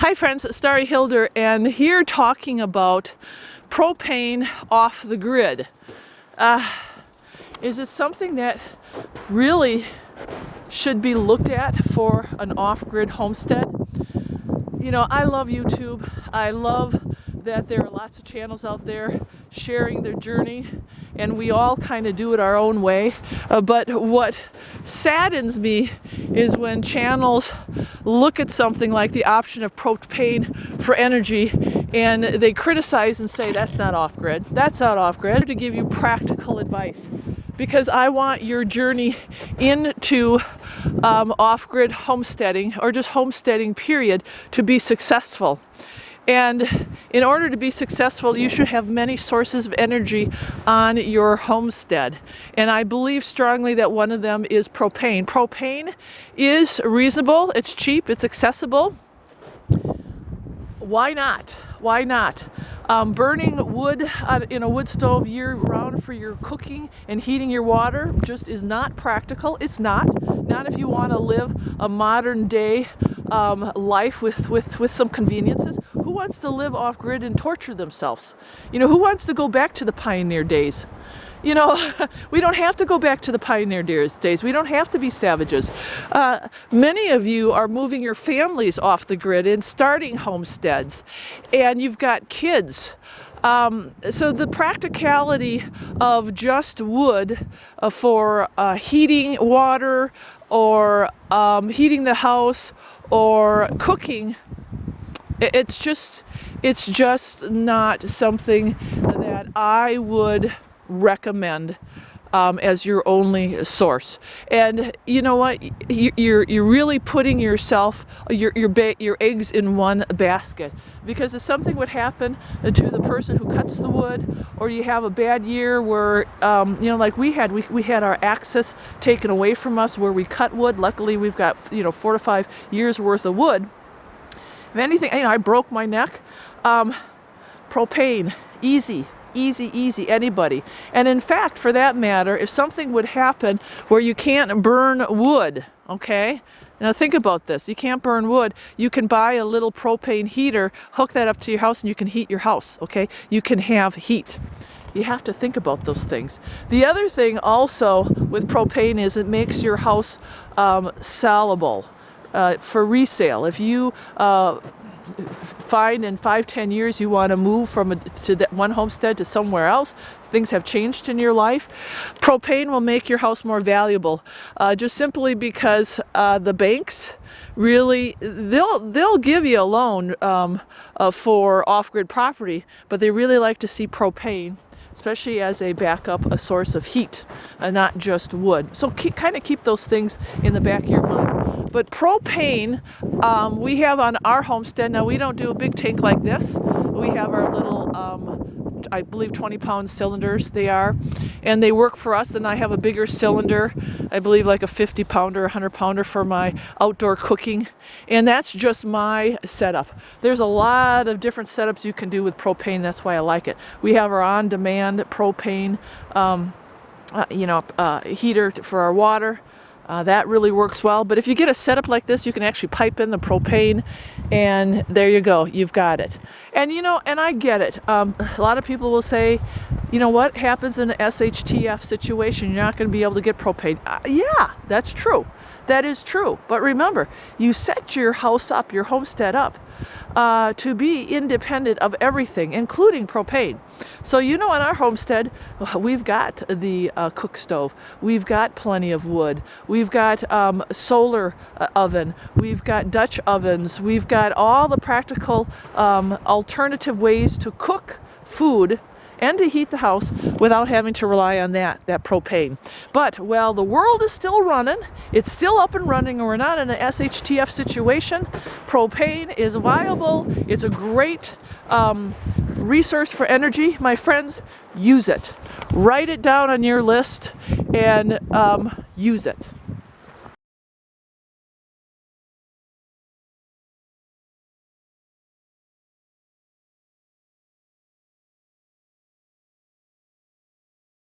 Hi friends, Starry Hilder, and here talking about propane off the grid. Is it something that really should be looked at for an off-grid homestead? You know, I love YouTube. I love that there are lots of channels out there sharing their journey, and we all kind of do it our own way. But what saddens me is when channels look at something like the option of propane for energy and they criticize and say that's not off-grid. That's not off-grid. To give you practical advice, because I want your journey into off-grid homesteading, or just homesteading period, to be successful. And in order to be successful, you should have many sources of energy on your homestead. And I believe strongly that one of them is propane. Propane is reasonable, it's cheap, it's accessible. Why not? Why not? Burning wood in a wood stove year-round for your cooking and heating your water just is not practical. It's not if you want to live a modern-day life with some conveniences. Who wants to live off-grid and torture themselves? You know, who wants to go back to the pioneer days? You know, we don't have to go back to the pioneer days. We don't have to be savages. Many of you are moving your families off the grid and starting homesteads, and you've got kids. So the practicality of just wood for heating water, or heating the house, or cooking, it's just not something that I would recommend as your only source. And you know what? You're really putting yourself, your eggs in one basket, because if something would happen to the person who cuts the wood, or you have a bad year where you know, like we had our access taken away from us where we cut wood. Luckily, we've got 4 to 5 years worth of wood. If anything, I broke my neck. Propane, easy, anybody. And in fact, for that matter, if something would happen where you can't burn wood, okay? Now think about this. You can't burn wood. You can buy a little propane heater, hook that up to your house, and you can heat your house, okay? You can have heat. You have to think about those things. The other thing also with propane is it makes your house sellable for resale. If you find in 5-10 years you want to move to that one homestead to somewhere else, things have changed in your life, propane will make your house more valuable, just simply because the banks really, they'll give you a loan for off-grid property, but they really like to see propane, especially as a backup, a source of heat, not just wood. So kind of keep those things in the back of your mind. But propane, we have on our homestead. Now, we don't do a big tank like this. We have our little, I believe 20-pound cylinders they are, and they work for us. Then I have a bigger cylinder, I believe like a 50-pounder, 100-pounder for my outdoor cooking, and that's just my setup. There's a lot of different setups you can do with propane. That's why I like it. We have our on-demand propane, heater for our water. That really works well. But if you get a setup like this, you can actually pipe in the propane, and there you go, you've got it. And and I get it. A lot of people will say, you know, what happens in an SHTF situation? You're not going to be able to get propane. Yeah, that's true. That is true. But remember, you set your house up, your homestead up, to be independent of everything, including propane. So on our homestead, we've got the cook stove, we've got plenty of wood, we've got solar oven, we've got Dutch ovens, we've got all the practical alternative ways to cook food and to heat the house without having to rely on that propane. But while the world is still running, it's still up and running, and we're not in an SHTF situation, propane is viable. It's a great resource for energy. My friends, use it. Write it down on your list and use it.